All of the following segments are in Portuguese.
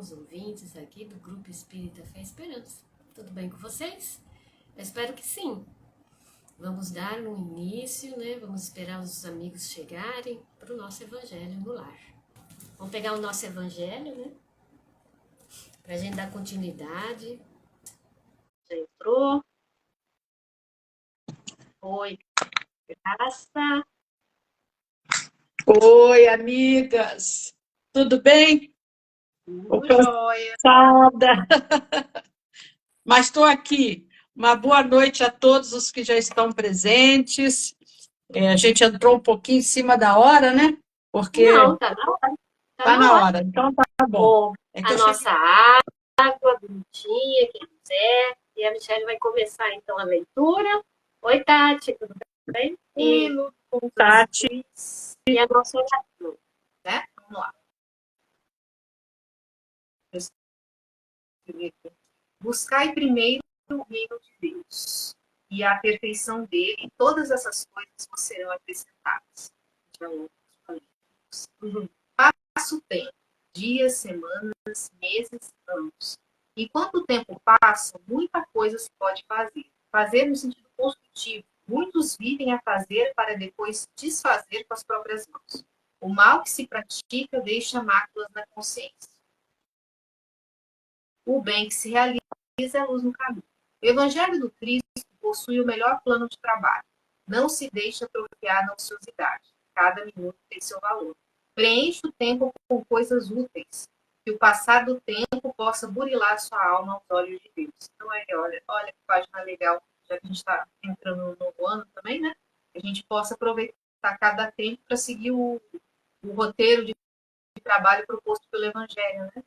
irmãos, ouvintes aqui do Grupo Espírita Fé e Esperança. Tudo bem com vocês? Eu espero que sim. Vamos dar um início, né? Vamos esperar os amigos chegarem para o nosso Evangelho no Lar. Vamos pegar o nosso Evangelho, né? Para a gente dar continuidade. Já entrou? Oi, Graça. Oi, amigas. Tudo bem? Tudo jóia. Cansada. Mas estou aqui. Uma boa noite a todos os que já estão presentes. A gente entrou um pouquinho em cima da hora, né? Porque Não, tá na hora. está na hora. Então tá bom. Com É que a eu cheguei... nossa água bonitinha, quem quiser. E a Michelle vai começar, então, a leitura. Oi, Tati, tudo bem? E Tati. E a nossa oração. Né? Vamos lá. Buscai primeiro o reino de Deus e a perfeição dele, e todas essas coisas vos serão acrescentadas. Passa o tempo, dias, semanas, meses, anos. E quanto o tempo passa, muita coisa se pode fazer. Fazer no sentido construtivo. Muitos vivem a fazer para depois desfazer com as próprias mãos. O mal que se pratica deixa máculas na consciência. O bem que se realiza é a luz no caminho. O Evangelho do Cristo possui o melhor plano de trabalho. Não se deixa atrofiar na ociosidade. Cada minuto tem seu valor. Preencha o tempo com coisas úteis. Que o passar do tempo possa burilar sua alma aos olhos de Deus. Então, aí, olha que página legal, já que a gente está entrando no novo ano também, né? Que a gente possa aproveitar cada tempo para seguir o roteiro de trabalho proposto pelo Evangelho, né?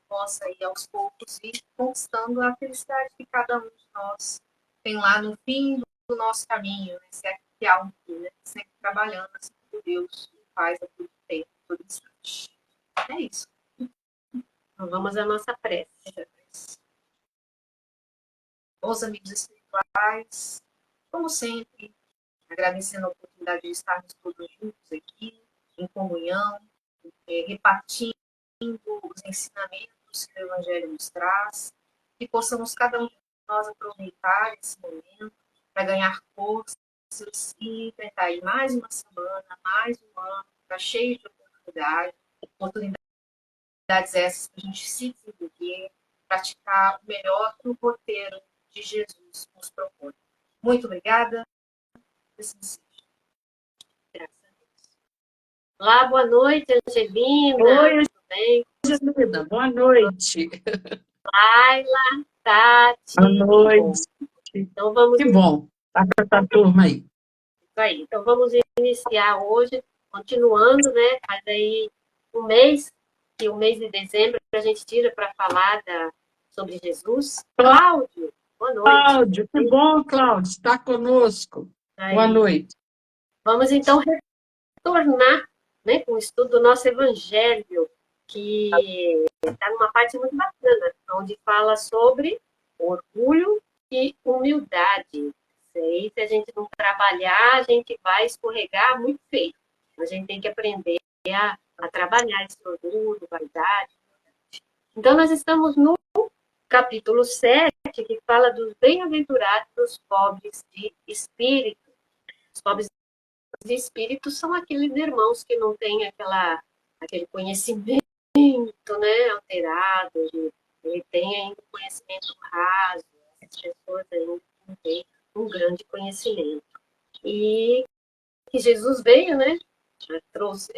Possa ir aos poucos ir conquistando a felicidade que cada um de nós tem lá no fim do nosso caminho, né? Se é que há um fim, né? Sempre trabalhando assim por Deus, que faz a todo tempo, todo instante. É isso. Então, vamos à nossa prece. Bons amigos espirituais, como sempre, agradecendo a oportunidade de estarmos todos juntos aqui, em comunhão, repartindo os ensinamentos que o Evangelho nos traz, que possamos cada um de nós aproveitar esse momento para ganhar forças e enfrentar aí mais uma semana, mais um ano, está cheio de oportunidades essas para a gente se desenvolver, praticar o melhor que o roteiro de Jesus nos propõe. Muito obrigada. Assim seja. Graças a Deus. Olá, boa noite, Angelina. Oi, tudo bem? Angelina. Boa noite. Laila, Tati. Boa noite. Então vamos. Que bom. Tá com essa turma aí. Isso aí. Então vamos iniciar hoje, continuando, né? Faz aí um mês, que o mês de dezembro a gente tira para falar sobre Jesus. Cláudio, boa noite. Cláudio, que bom, Cláudio, está conosco. Aí. Boa noite. Vamos então retornar, né, com o estudo do nosso Evangelho, que está numa parte muito bacana, onde fala sobre orgulho e humildade. Se a gente não trabalhar, a gente vai escorregar muito feio. A gente tem que aprender a trabalhar esse orgulho, vaidade. Então, nós estamos no capítulo 7, que fala dos bem-aventurados pobres de espírito. Os pobres de espírito são aqueles irmãos que não têm aquele conhecimento, né, alterado, ele tem ainda um conhecimento raso, as pessoas ainda não têm um grande conhecimento. E que Jesus veio, né, trouxe,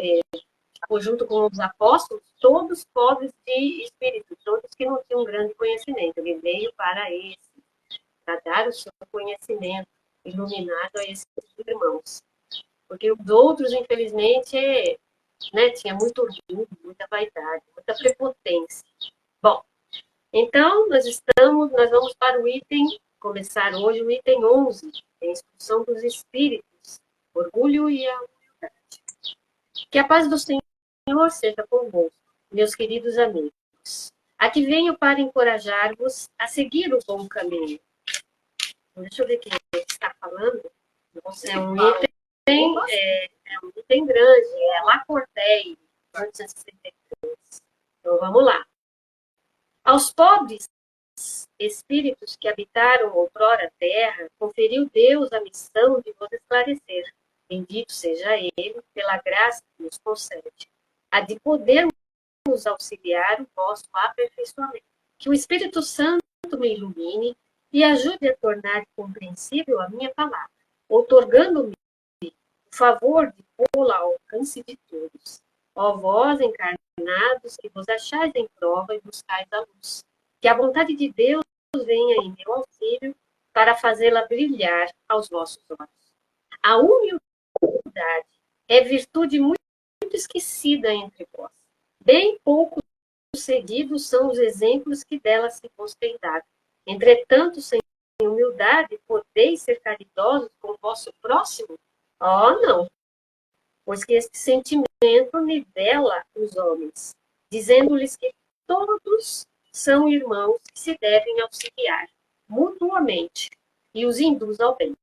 junto com os apóstolos, todos pobres de espírito, todos que não tinham um grande conhecimento. Ele veio para esse, para dar o seu conhecimento iluminado a esses irmãos. Porque os outros, infelizmente, né, tinha muito orgulho, muita vaidade, muita prepotência. Bom, então nós vamos para o item, começar hoje o item 11, a instrução dos espíritos, orgulho e a humildade. Que a paz do Senhor seja convosco, meus queridos amigos. Aqui venho para encorajar-vos a seguir o bom caminho. Deixa eu ver quem está falando. É um item grande, é Lacordaire, 1963. Então vamos lá. Aos pobres espíritos que habitaram outrora a terra, conferiu Deus a missão de vos esclarecer. Bendito seja Ele, pela graça que nos concede, a de podermos auxiliar o vosso aperfeiçoamento. Que o Espírito Santo me ilumine e ajude a tornar compreensível a minha palavra, outorgando-me o favor de pô-la ao alcance de todos. Ó vós, encarnados, que vos achais em prova e buscais a luz. Que a vontade de Deus venha em meu auxílio para fazê-la brilhar aos vossos olhos. A humildade é virtude muito esquecida entre vós. Bem pouco seguidos são os exemplos que dela se postem dar. Entretanto, sem humildade, podeis ser caridosos com o vosso próximo? Oh, não! Pois que este sentimento nivela os homens, dizendo-lhes que todos são irmãos que se devem auxiliar mutuamente e os induz ao bem.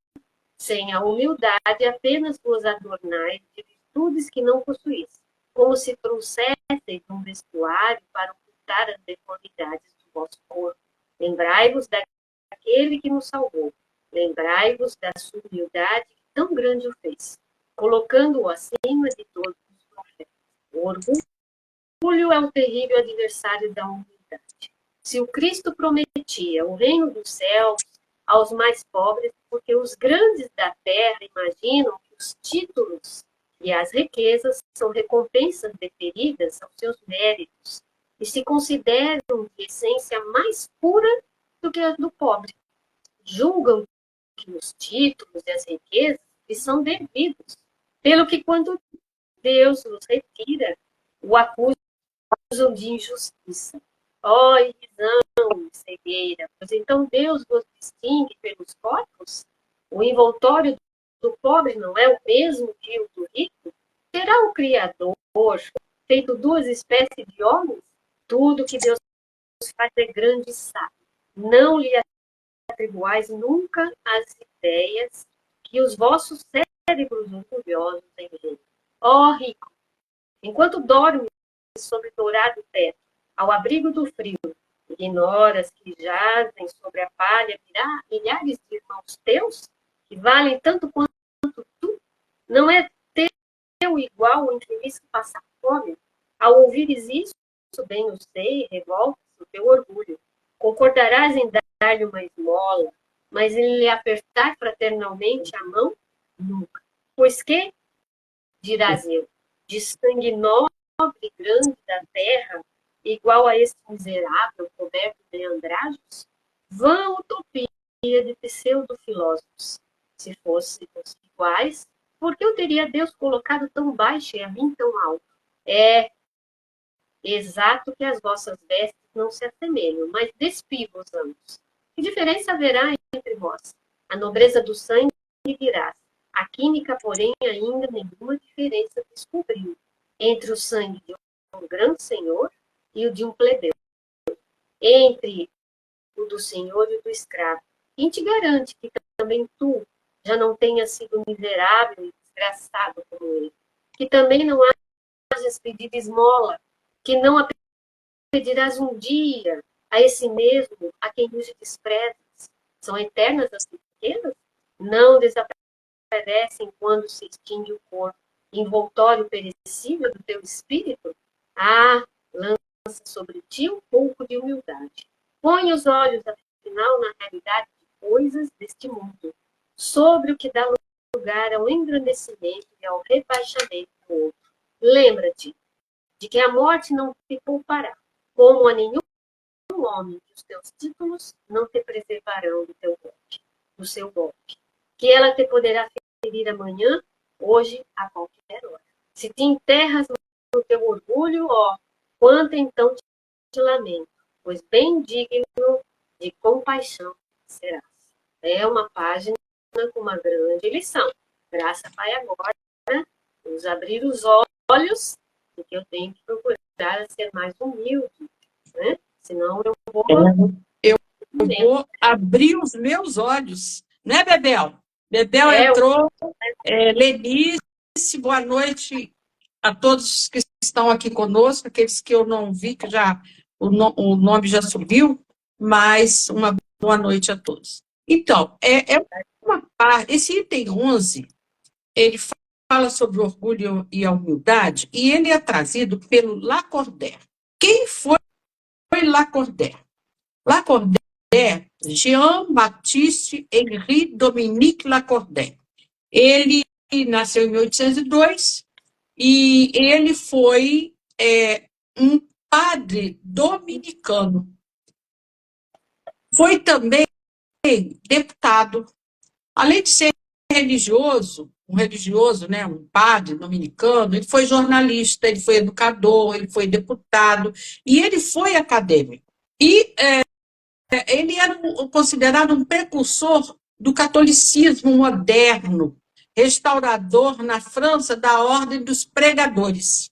Sem a humildade, apenas vos adornais de virtudes que não possuís, como se trouxesseis um vestuário para ocultar as deformidades do vosso corpo. Lembrai-vos daquele que nos salvou. Lembrai-vos da sua humildade que tão grande o fez, colocando-o acima de todos os profetas. O orgulho é um terrível adversário da humildade. Se o Cristo prometia o reino dos céus aos mais pobres, porque os grandes da terra imaginam que os títulos e as riquezas são recompensas deferidas aos seus méritos e se consideram de essência mais pura do que a do pobre. Julgam que os títulos e as riquezas lhes são devidos, pelo que quando Deus os retira, o acusam de injustiça. Ó, ilusão, cegueira, pois então Deus vos distingue pelos corpos? O envoltório do pobre não é o mesmo que o do rico? Será o Criador feito duas espécies de homens? Tudo que Deus faz é grande e sábio. Não lhe atribuais nunca as ideias que os vossos cérebros orgulhosos engenham. Ó rico, enquanto dormes sobre dourado teto, ao abrigo do frio, ignoras que jazem sobre a palha milhares de irmãos teus, que valem tanto quanto tu? Não é teu igual o infeliz que passa fome? Ao ouvires isso, bem o sei, revolta-se o teu orgulho. Concordarás em dar-lhe uma esmola, mas em lhe apertar fraternalmente a mão? Nunca. Pois que, dirás eu, de sangue nobre e grande da terra, igual a este miserável coberto de andrajos? Vã utopia de pseudo-filósofos. Se fôssemos iguais, por que eu teria Deus colocado tão baixo e a mim tão alto? É exato que as vossas vestes não se assemelham, mas despivam-os ambos. Que diferença haverá entre vós? A nobreza do sangue dirás. A química, porém, ainda nenhuma diferença descobriu entre o sangue de um grande senhor e o de um plebeu, entre o do senhor e o do escravo. Quem te garante que também tu já não tenhas sido miserável e desgraçado como ele? Que também não hajas pedido esmola, que não a pedirás um dia a esse mesmo a quem hoje desprezas? São eternas as riquezas? Não desaparecem quando se extingue o corpo, envoltório perecível do teu espírito? Ah, lança sobre ti um pouco de humildade. Põe os olhos, afinal, na realidade de coisas deste mundo, sobre o que dá lugar ao engrandecimento e ao rebaixamento do outro. Lembra-te de que a morte não te poupará, como a nenhum homem, que os teus títulos não te preservarão do teu golpe, do seu golpe, que ela te poderá ferir amanhã, hoje, a qualquer hora. Se te enterras no teu orgulho, ó, quanto então te lamento, pois bem digno de compaixão serás. É uma página com uma grande lição. Graça, Pai, agora nos abrir os olhos, porque eu tenho que procurar ser mais humilde, né? Senão eu vou abrir os meus olhos, né, Bebel? Bebel entrou, Lenice, boa noite a todos que estão aqui conosco, aqueles que eu não vi, que já o nome já subiu, mas uma boa noite a todos. Então, esse item 11, ele fala sobre orgulho e a humildade, e ele é trazido pelo Lacordaire. Quem foi Lacordaire? Lacordaire, Jean-Baptiste Henri Dominique Lacordaire. Ele nasceu em 1802 e ele foi um padre dominicano. Foi também deputado. Além de ser religioso, né, um padre dominicano, ele foi jornalista, ele foi educador, ele foi deputado e ele foi acadêmico. E ele era considerado um precursor do catolicismo moderno, restaurador na França da Ordem dos Pregadores.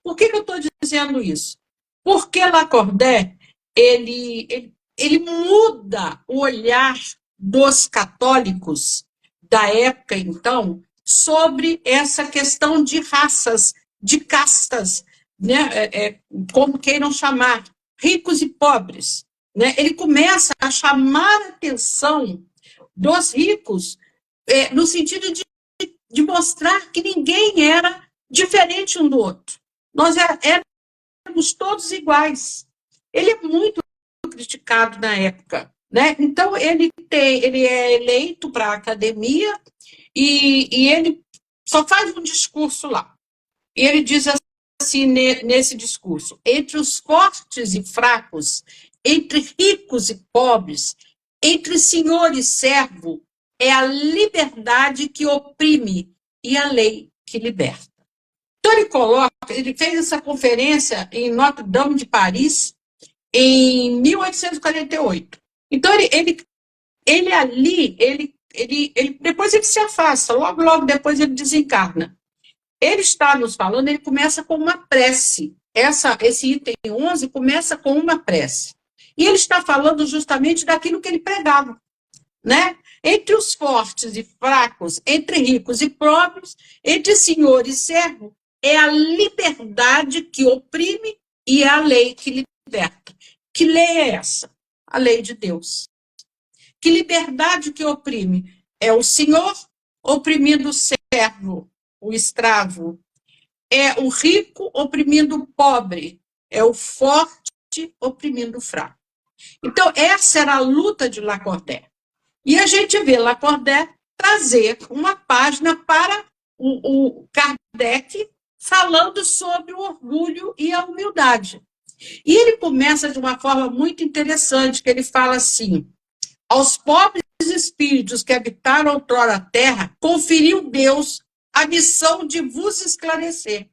Por que eu estou dizendo isso? Porque Lacordaire, ele muda o olhar dos católicos da época, então, sobre essa questão de raças, de castas, né? Como queiram chamar, ricos e pobres. Né? Ele começa a chamar a atenção dos ricos no sentido de mostrar que ninguém era diferente um do outro. Nós éramos todos iguais. Ele é muito criticado na época. Né? Então, ele é eleito para a academia e ele só faz um discurso lá. E ele diz assim, nesse discurso, entre os fortes e fracos, entre ricos e pobres, entre senhor e servo, é a liberdade que oprime e a lei que liberta. Então, ele fez essa conferência em Notre-Dame de Paris em 1848. Então, ele ali, depois ele se afasta, logo depois ele desencarna. Ele está nos falando, ele começa com uma prece. Esse item 11 começa com uma prece. E ele está falando justamente daquilo que ele pregava. Né? Entre os fortes e fracos, entre ricos e pobres, entre senhor e servo, é a liberdade que oprime e é a lei que liberta. Que lei é essa? A lei de Deus. Que liberdade que oprime? É o senhor oprimindo o servo, o escravo. É o rico oprimindo o pobre. É o forte oprimindo o fraco. Então, essa era a luta de Lacordaire. E a gente vê Lacordaire trazer uma página para o Kardec falando sobre o orgulho e a humildade. E ele começa de uma forma muito interessante, que ele fala assim: aos pobres espíritos que habitaram outrora a terra, conferiu Deus a missão de vos esclarecer.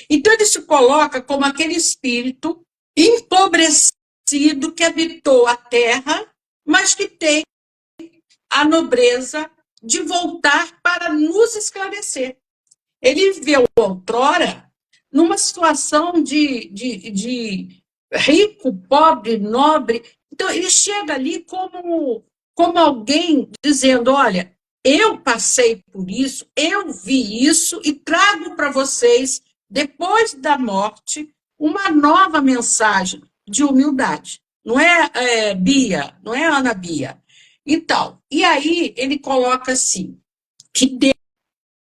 Então ele se coloca como aquele espírito empobrecido que habitou a terra, mas que tem a nobreza de voltar para nos esclarecer. Ele viveu outrora numa situação de rico, pobre, nobre. Então, ele chega ali como alguém dizendo: olha, eu passei por isso, eu vi isso e trago para vocês, depois da morte, uma nova mensagem de humildade. Não é, Bia? Não é, Ana Bia? Então, e aí ele coloca assim, que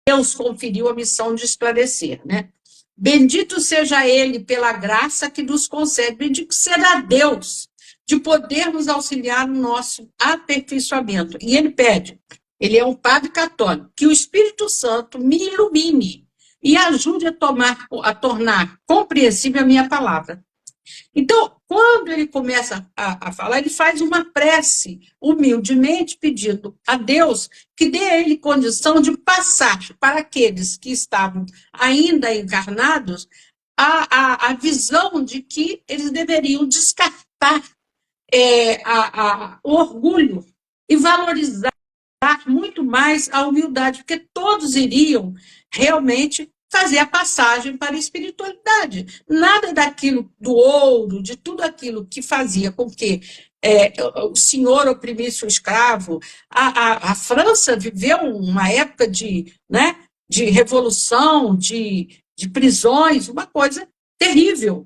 Deus conferiu a missão de esclarecer, né? Bendito seja ele pela graça que nos concede, bendito será Deus de podermos auxiliar no nosso aperfeiçoamento. E ele pede, ele é um padre católico, que o Espírito Santo me ilumine e ajude a tornar compreensível a minha palavra. Então, quando ele começa a falar, ele faz uma prece, humildemente pedindo a Deus que dê a ele condição de passar para aqueles que estavam ainda encarnados a visão de que eles deveriam descartar o orgulho e valorizar muito mais a humildade, porque todos iriam realmente fazer a passagem para a espiritualidade. Nada daquilo do ouro, de tudo aquilo que fazia com que o senhor oprimisse o escravo. A França viveu uma época de revolução, de prisões, uma coisa terrível.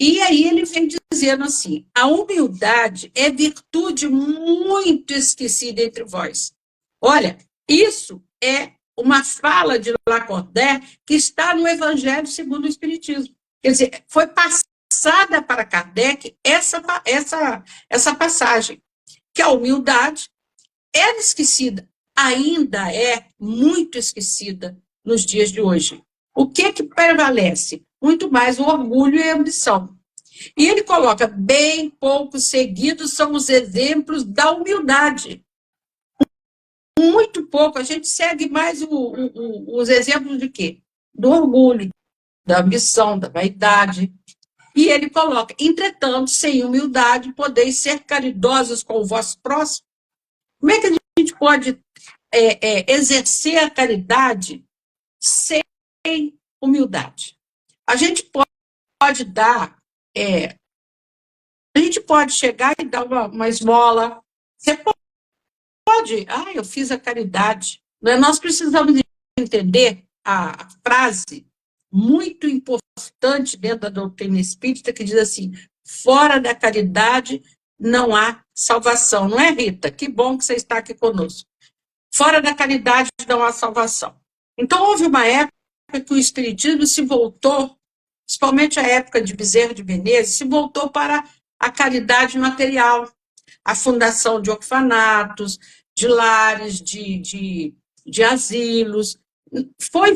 E aí ele vem dizendo assim, a humildade é virtude muito esquecida entre vós. Olha, isso é uma fala de Lacordaire que está no Evangelho segundo o Espiritismo. Quer dizer, foi passada para Kardec essa passagem, que a humildade era esquecida, ainda é muito esquecida nos dias de hoje. O que prevalece? Muito mais o orgulho e a ambição. E ele coloca, bem pouco seguidos são os exemplos da humildade. Muito pouco, a gente segue mais os exemplos de quê? Do orgulho, da ambição, da vaidade. E ele coloca, entretanto, sem humildade, podeis ser caridosos com o vosso próximo. Como é que a gente pode exercer a caridade sem humildade? A gente pode dar, a gente pode chegar e dar uma esmola. Você pode, eu fiz a caridade. Nós precisamos entender a frase muito importante dentro da doutrina espírita que diz assim, fora da caridade não há salvação. Não é, Rita? Que bom que você está aqui conosco. Fora da caridade não há salvação. Então, houve uma época que o Espiritismo se voltou, principalmente a época de Bezerra de Menezes, se voltou para a caridade material, a fundação de orfanatos, de lares, de asilos. Foi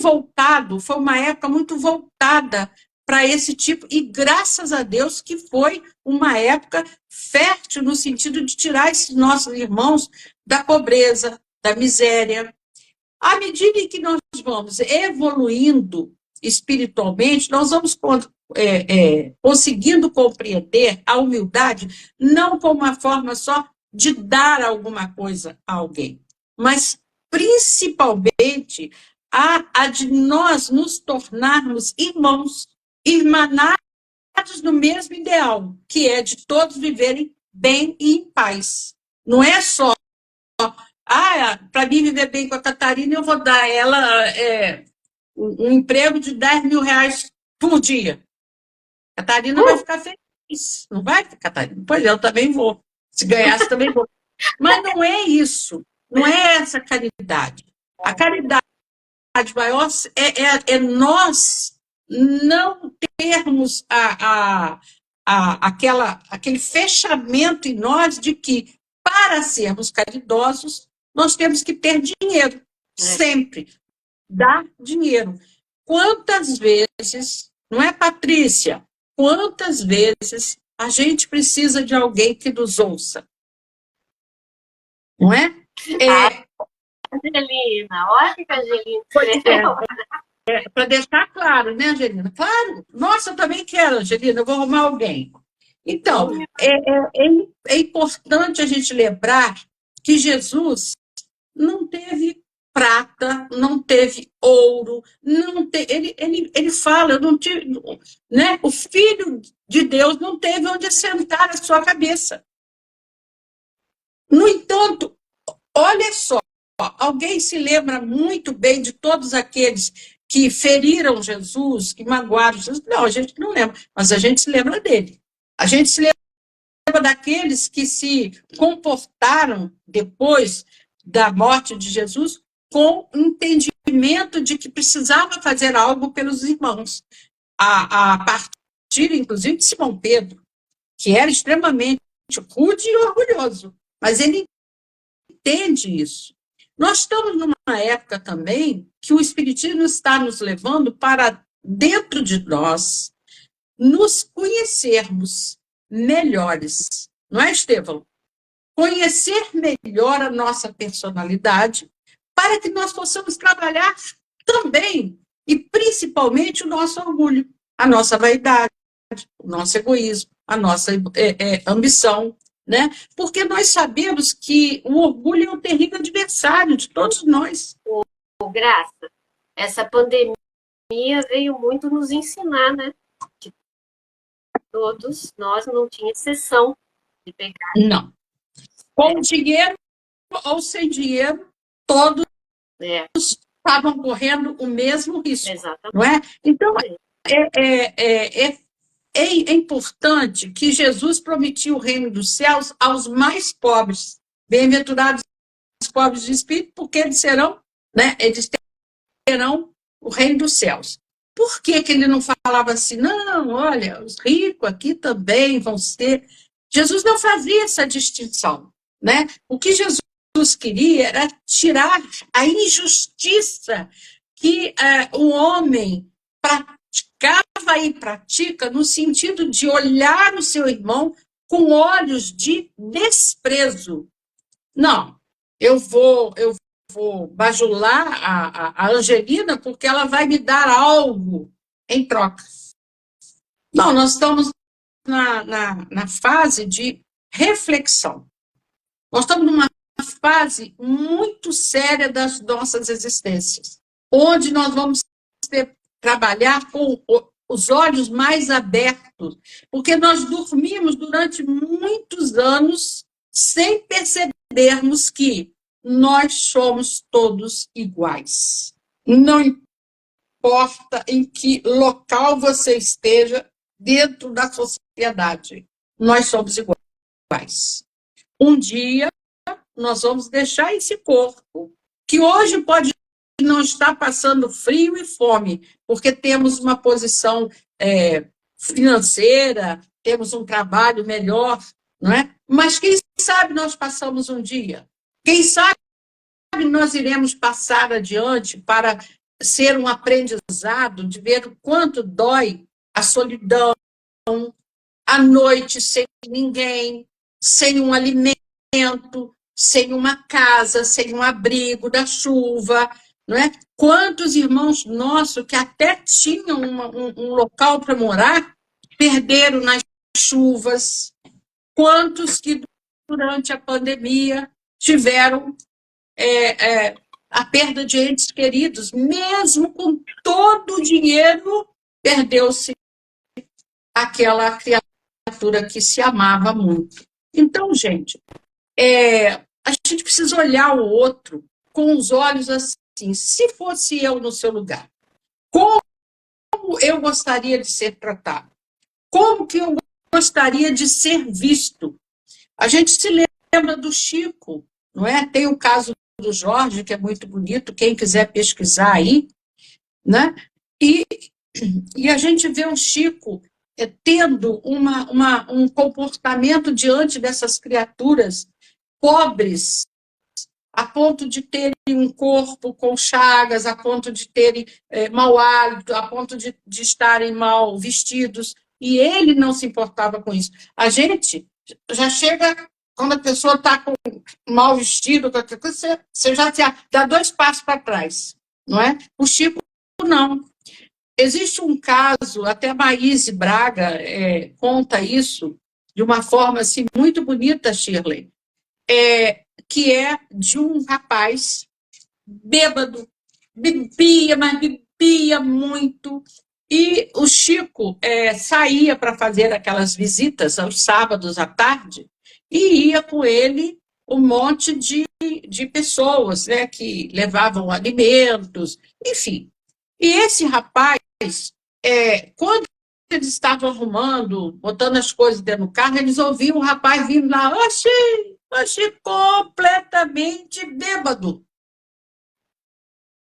uma época muito voltada para esse tipo, e graças a Deus que foi uma época fértil no sentido de tirar esses nossos irmãos da pobreza, da miséria. À medida em que nós vamos evoluindo espiritualmente, nós vamos conseguindo compreender a humildade não como uma forma só de dar alguma coisa a alguém, mas principalmente a de nós nos tornarmos irmãos, irmanados no mesmo ideal, que é de todos viverem bem e em paz. Não é só para mim viver bem com a Catarina, eu vou dar a ela um emprego de 10 mil reais por dia. A Catarina vai ficar feliz. Não vai, Catarina? Pois eu também vou. Se ganhasse, também vou. Mas não é isso. Não é essa caridade. A caridade maior é nós não termos aquele fechamento em nós de que, para sermos caridosos, nós temos que ter dinheiro, sempre. Dar dinheiro. Quantas vezes, não é, Patrícia? Quantas vezes a gente precisa de alguém que nos ouça? Não é? Angelina, olha que a Angelina escreveu. Para deixar claro, né, Angelina? Claro. Nossa, eu também quero, Angelina, eu vou arrumar alguém. Então, é importante a gente lembrar que Jesus não teve prata, não teve ouro, ele fala, eu não tive, né? O Filho de Deus não teve onde assentar a sua cabeça. No entanto, olha só, alguém se lembra muito bem de todos aqueles que feriram Jesus, que magoaram Jesus? Não, a gente não lembra, mas a gente se lembra dele. A gente se lembra daqueles que se comportaram depois da morte de Jesus com entendimento de que precisava fazer algo pelos irmãos. A partir, inclusive, de Simão Pedro, que era extremamente rude e orgulhoso, mas ele entende isso. Nós estamos numa época também que o Espiritismo está nos levando para dentro de nós nos conhecermos melhores. Não é, Estevão? Conhecer melhor a nossa personalidade para que nós possamos trabalhar também e principalmente o nosso orgulho, a nossa vaidade, o nosso egoísmo, a nossa ambição, né? Porque nós sabemos que o orgulho é um terrível adversário de todos nós. Graça, essa pandemia veio muito nos ensinar, né? Que todos nós não tinha exceção de pegar. Não. Com dinheiro ou sem dinheiro, todos estavam correndo o mesmo risco. Exatamente. Não é? Então, é importante que Jesus prometia o reino dos céus aos mais pobres. Bem-aventurados os pobres de espírito, porque eles serão, né, eles terão o reino dos céus. Por que que ele não falava assim, não, olha, os ricos aqui também vão ser... Jesus não fazia essa distinção, né? O que Jesus queria era tirar a injustiça que o homem praticava e pratica no sentido de olhar o seu irmão com olhos de desprezo. Não, eu vou bajular a Angelina porque ela vai me dar algo em troca. Não, nós estamos na fase de reflexão. Nós estamos numa fase muito séria das nossas existências, onde nós vamos trabalhar com os olhos mais abertos, porque nós dormimos durante muitos anos sem percebermos que nós somos todos iguais. Não importa em que local você esteja dentro da sociedade, nós somos iguais. Um dia, nós vamos deixar esse corpo, que hoje pode não estar passando frio e fome, porque temos uma posição financeira, temos um trabalho melhor, não é? Mas quem sabe nós passamos um dia? Quem sabe nós iremos passar adiante para ser um aprendizado de ver o quanto dói a solidão, a noite sem ninguém, sem um alimento, sem uma casa, sem um abrigo da chuva, não é? Quantos irmãos nossos que até tinham um local para morar, perderam nas chuvas, quantos que durante a pandemia tiveram a perda de entes queridos, mesmo com todo o dinheiro, perdeu-se aquela criatura que se amava muito. Então, gente, a gente precisa olhar o outro com os olhos assim, se fosse eu no seu lugar, como eu gostaria de ser tratado? Como que eu gostaria de ser visto? A gente se lembra do Chico, não é? Tem o caso do Jorge, que é muito bonito, quem quiser pesquisar aí, né? E a gente vê o Chico tendo um comportamento diante dessas criaturas pobres, a ponto de terem um corpo com chagas, a ponto de terem mau hálito, a ponto de estarem mal vestidos, e ele não se importava com isso. A gente já chega, quando a pessoa está com mal vestido, qualquer coisa, você já dá 2 passos para trás, não é? O Chico, não. Existe um caso, até a Maíse Braga conta isso de uma forma assim, muito bonita, Shirley, que é de um rapaz bêbado, bebia, mas bebia muito, e o Chico saía para fazer aquelas visitas aos sábados à tarde, e ia com ele um monte de pessoas, né, que levavam alimentos, enfim. E esse rapaz, quando eles estavam arrumando, botando as coisas dentro do carro, eles ouviam o rapaz vindo lá, achei completamente bêbado.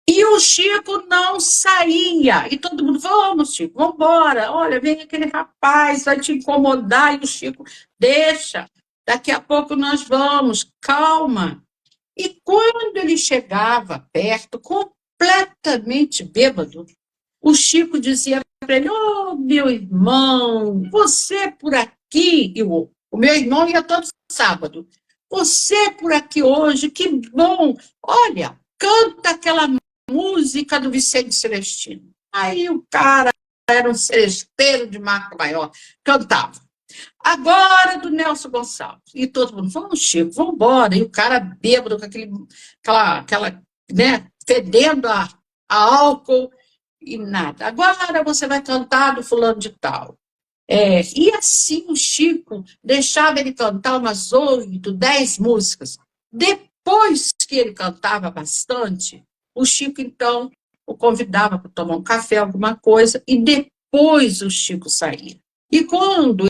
E o Chico não saía. E todo mundo, vamos, Chico, vamos embora. Olha, vem aquele rapaz, vai te incomodar. E o Chico, deixa, daqui a pouco nós vamos, calma. E quando ele chegava perto, completamente bêbado, o Chico dizia para ele, meu irmão, você por aqui, e o meu irmão ia todo sábado, você por aqui hoje, que bom, olha, canta aquela música do Vicente Celestino. Aí o cara era um celesteiro de marca maior, cantava. Agora do Nelson Gonçalves. E todo mundo, vamos, Chico, vamos embora. E o cara bêbado, com aquela né, fedendo a álcool e nada. Agora você vai cantar do fulano de tal. E assim o Chico deixava ele cantar umas 8, 10 músicas. Depois que ele cantava bastante, o Chico, então, o convidava para tomar um café, alguma coisa, e depois o Chico saía. E quando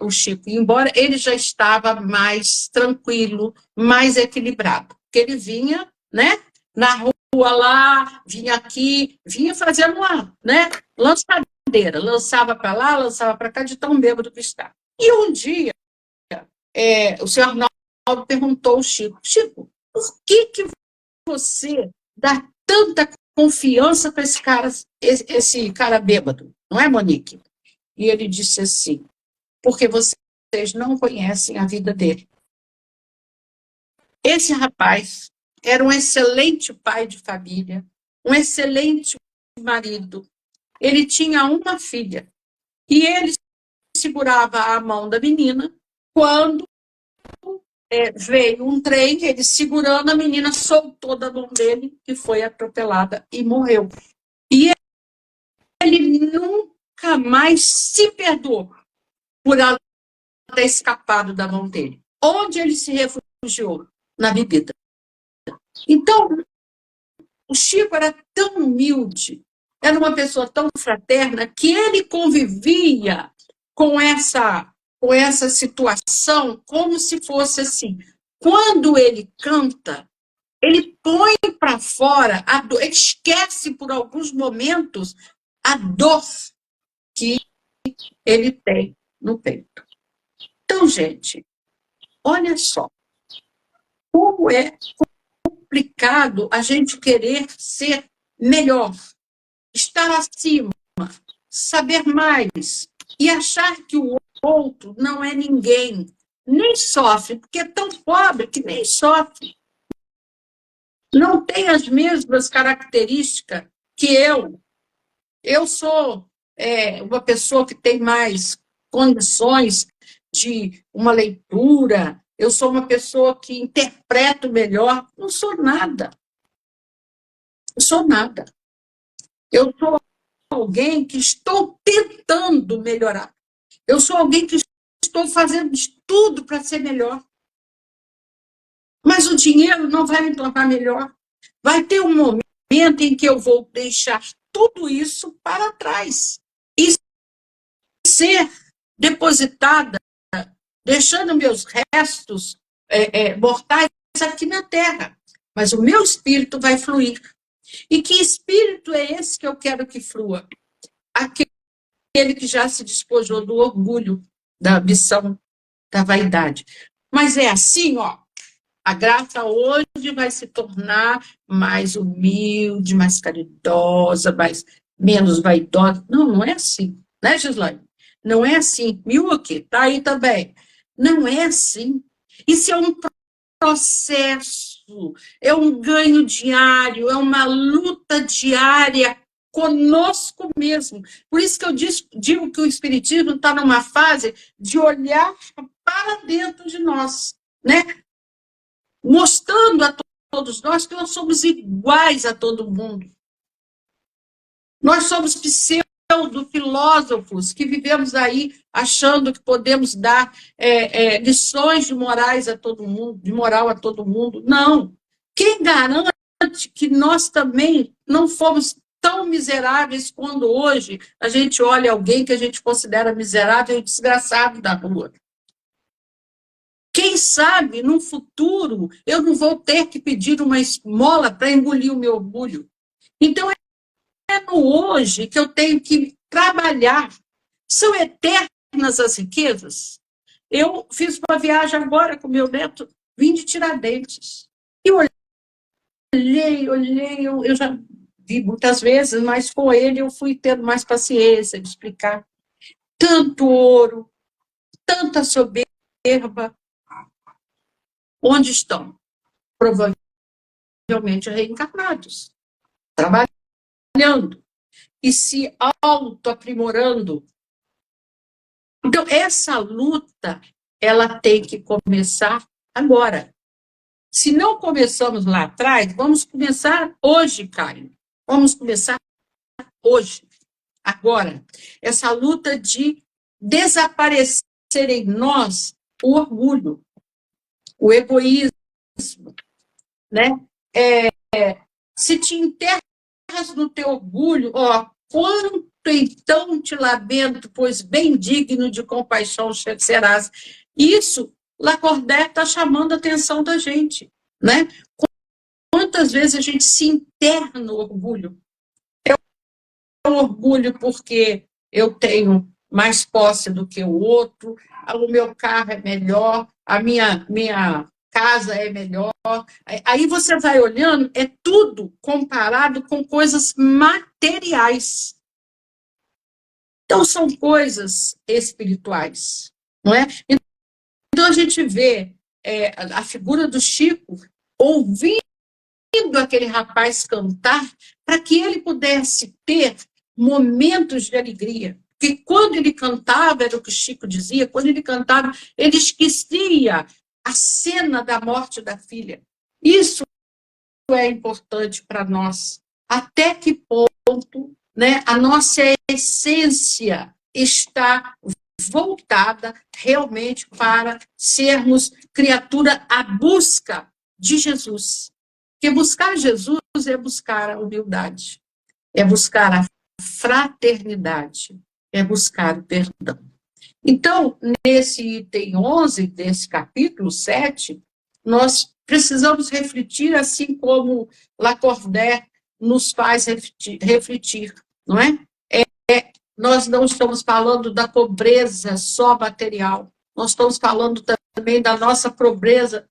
o Chico ia embora, ele já estava mais tranquilo, mais equilibrado. Porque ele vinha, né, na rua lá, vinha aqui, vinha fazendo uma, né, lançadeira, lançava para lá, lançava para cá, de tão bêbado que estava. E um dia, o senhor Arnaldo perguntou ao Chico: Chico, por que você dá tanta confiança para esse cara bêbado? Não é, Monique? E ele disse assim: porque vocês não conhecem a vida dele. Esse rapaz era um excelente pai de família, um excelente marido. Ele tinha uma filha. E ele segurava a mão da menina quando veio um trem, ele segurando, a menina soltou da mão dele e foi atropelada e morreu. E ele nunca mais se perdoou por ela ter escapado da mão dele. Onde ele se refugiou? Na bebida. Então, o Chico era tão humilde, era uma pessoa tão fraterna, que ele convivia com essa situação como se fosse assim. Quando ele canta, ele põe para fora a dor, ele esquece por alguns momentos a dor que ele tem no peito. Então, gente, olha só como é complicado a gente querer ser melhor, estar acima, saber mais e achar que o outro não é ninguém, nem sofre, porque é tão pobre que nem sofre. Não tem as mesmas características que eu. Eu sou uma pessoa que tem mais condições de uma leitura, eu sou uma pessoa que interpreto melhor. Não sou nada. Não sou nada. Eu sou alguém que estou tentando melhorar. Eu sou alguém que estou fazendo tudo para ser melhor. Mas o dinheiro não vai me tornar melhor. Vai ter um momento em que eu vou deixar tudo isso para trás e ser depositada, deixando meus restos mortais aqui na Terra. Mas o meu espírito vai fluir. E que espírito é esse que eu quero que flua? Aquele que já se despojou do orgulho, da ambição, da vaidade. Mas é assim, ó. A graça hoje vai se tornar mais humilde, mais caridosa, menos vaidosa. Não, não é assim. Né, Gislaine? Não é assim. Milwaukee, tá aí também. Não é assim. Isso é um processo, é um ganho diário, é uma luta diária conosco mesmo. Por isso que eu digo que o Espiritismo está numa fase de olhar para dentro de nós, né? Mostrando a todos nós que nós somos iguais a todo mundo. Nós somos pseudo-filósofos que vivemos aí achando que podemos dar lições de morais a todo mundo, de moral a todo mundo. Não. Quem garante que nós também não fomos tão miseráveis quando hoje a gente olha alguém que a gente considera miserável e desgraçado da rua? Quem sabe, no futuro, eu não vou ter que pedir uma esmola para engolir o meu orgulho. Então, é no hoje que eu tenho que trabalhar. São eternas as riquezas. Eu fiz uma viagem agora com meu neto, vim de Tiradentes. E olhei, eu já vi muitas vezes, mas com ele eu fui tendo mais paciência de explicar. Tanto ouro, tanta soberba. Onde estão? Provavelmente reencarnados, trabalhando e se auto-aprimorando. Então, essa luta, ela tem que começar agora. Se não começamos lá atrás, vamos começar hoje, Caio. Vamos começar hoje, agora. Essa luta de desaparecer em nós o orgulho, o egoísmo, né? Se te enterras no teu orgulho, ó, quanto então te lamento, pois bem digno de compaixão serás. Isso, Lacordaire está chamando a atenção da gente, né? Quantas vezes a gente se interna no orgulho? É um orgulho porque eu tenho mais posse do que o outro, o meu carro é melhor, a minha casa é melhor. Aí você vai olhando, é tudo comparado com coisas materiais. Então, são coisas espirituais, não é? Então, a gente vê a figura do Chico ouvindo aquele rapaz cantar para que ele pudesse ter momentos de alegria. Porque quando ele cantava, era o que o Chico dizia, quando ele cantava, ele esquecia a cena da morte da filha. Isso é importante para nós. Até que ponto, né, a nossa essência está voltada realmente para sermos criatura à busca de Jesus. Porque buscar Jesus é buscar a humildade, é buscar a fraternidade, é buscar o perdão. Então, nesse item 11 desse capítulo 7, nós precisamos refletir, assim como Lacordaire nos faz refletir, não é? Nós não estamos falando da pobreza só material, nós estamos falando também da nossa pobreza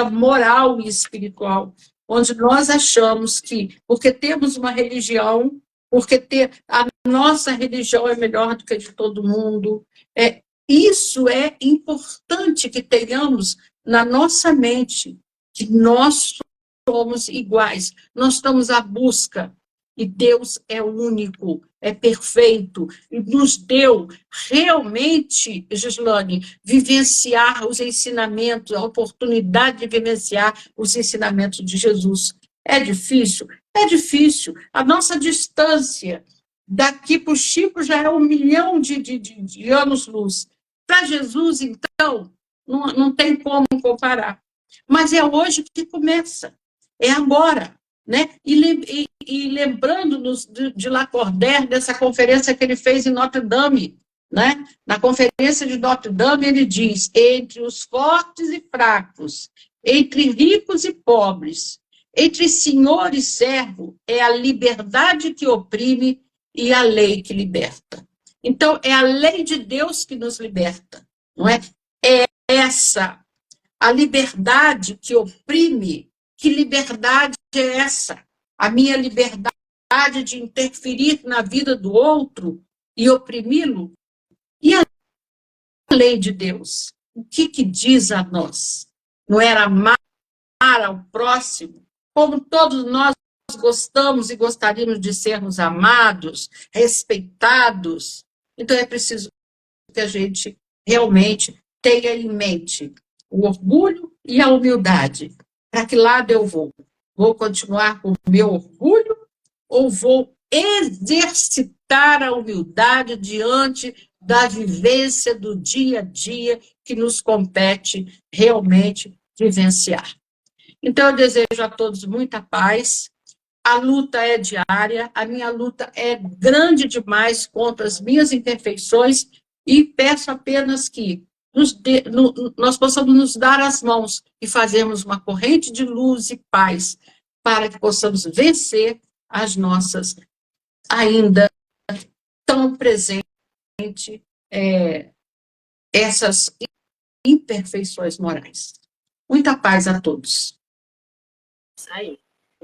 moral e espiritual, onde nós achamos que, porque temos uma religião, porque a nossa religião é melhor do que a de todo mundo, isso é importante que tenhamos na nossa mente, que nós somos iguais, nós estamos à busca, e Deus é único, é perfeito, e nos deu realmente, Gislane, vivenciar os ensinamentos, a oportunidade de vivenciar os ensinamentos de Jesus. É difícil? É difícil. A nossa distância daqui para o Chico já é 1 milhão de anos-luz. Para Jesus, então, não tem como comparar. Mas é hoje que começa, é agora. Né? E lembrando-nos de Lacordaire, dessa conferência que ele fez em Notre Dame, né? Na conferência de Notre Dame, ele diz: entre os fortes e fracos, entre ricos e pobres, entre senhor e servo, é a liberdade que oprime e a lei que liberta. Então, é a lei de Deus que nos liberta, não é? É essa, a liberdade que oprime. Que liberdade é essa? A minha liberdade de interferir na vida do outro e oprimi-lo? E a lei de Deus? O que diz a nós? Não era amar ao próximo, como todos nós gostamos e gostaríamos de sermos amados, respeitados. Então é preciso que a gente realmente tenha em mente o orgulho e a humildade. Para que lado eu vou? Vou continuar com o meu orgulho ou vou exercitar a humildade diante da vivência do dia a dia que nos compete realmente vivenciar? Então, eu desejo a todos muita paz. A luta é diária, a minha luta é grande demais contra as minhas imperfeições e peço apenas que nós possamos nos dar as mãos e fazermos uma corrente de luz e paz para que possamos vencer as nossas ainda tão presentes essas imperfeições morais. Muita paz a todos. Isso aí.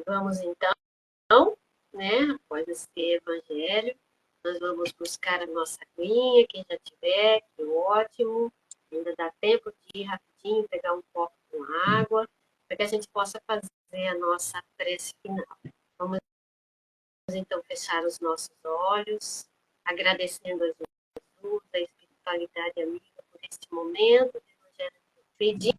Vamos então, né, após esse evangelho, nós vamos buscar a nossa aguinha, quem já tiver, que ótimo. Ainda dá tempo de ir rapidinho, pegar um copo com água, para que a gente possa fazer a nossa prece final. Vamos então fechar os nossos olhos, agradecendo a Jesus, a espiritualidade amiga por este momento, pedindo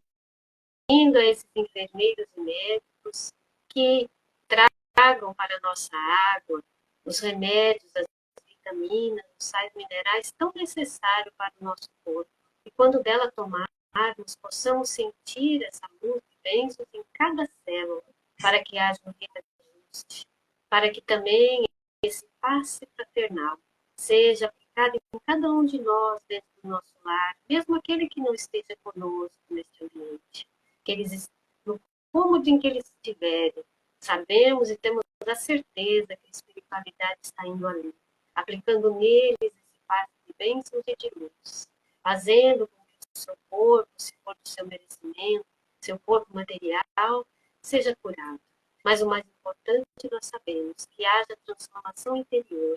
a esses enfermeiros e médicos que tragam para a nossa água os remédios, as vitaminas, os sais minerais tão necessários para o nosso corpo. E quando dela tomarmos, possamos sentir essa luz de bênçãos em cada célula, para que haja um reajuste, para que também esse passe para fraternal seja aplicada em cada um de nós dentro do nosso lar, mesmo aquele que não esteja conosco neste ambiente, que eles, no cômodo em que eles estiverem, sabemos e temos a certeza que a espiritualidade está indo ali, aplicando neles esse passe de bênçãos e de luz, fazendo com que o seu corpo, se for do seu merecimento, seu corpo material, seja curado. Mas o mais importante, nós sabemos que haja transformação interior,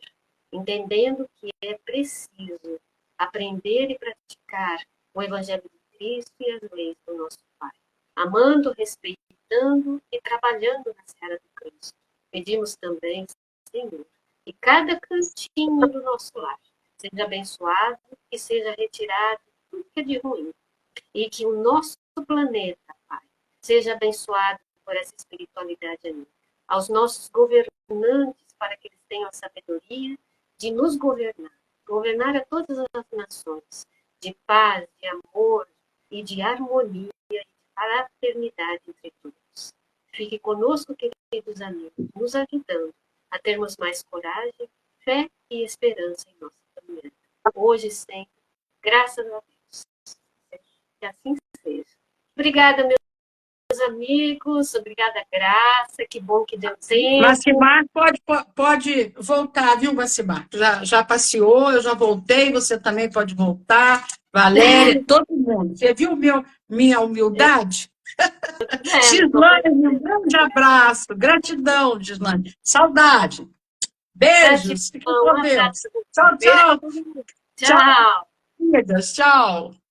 entendendo que é preciso aprender e praticar o Evangelho de Cristo e as leis do nosso Pai, amando, respeitando e trabalhando na seara do Cristo. Pedimos também, Senhor, que cada cantinho do nosso lar seja abençoado e seja retirado tudo que é de ruim, e que o nosso planeta, Pai, seja abençoado por essa espiritualidade amiga. Aos nossos governantes, para que eles tenham a sabedoria de nos governar a todas as nações, de paz, de amor e de harmonia e de fraternidade entre todos. Fique conosco, queridos amigos, nos ajudando a termos mais coragem, fé e esperança em nossa caminhada. Hoje e sempre, graças a Deus. Que assim seja. Obrigada, meus amigos, obrigada, Graça, que bom que deu tempo. Macimar, pode voltar, viu, Macimar? Já passeou, eu já voltei, você também pode voltar. Valéria, todo mundo. Você viu minha humildade? Gislane, um grande abraço. Gratidão, Gislane. Saudade. Beijos. Fiquem com Deus. Tchau, tchau. Tchau. Tchau.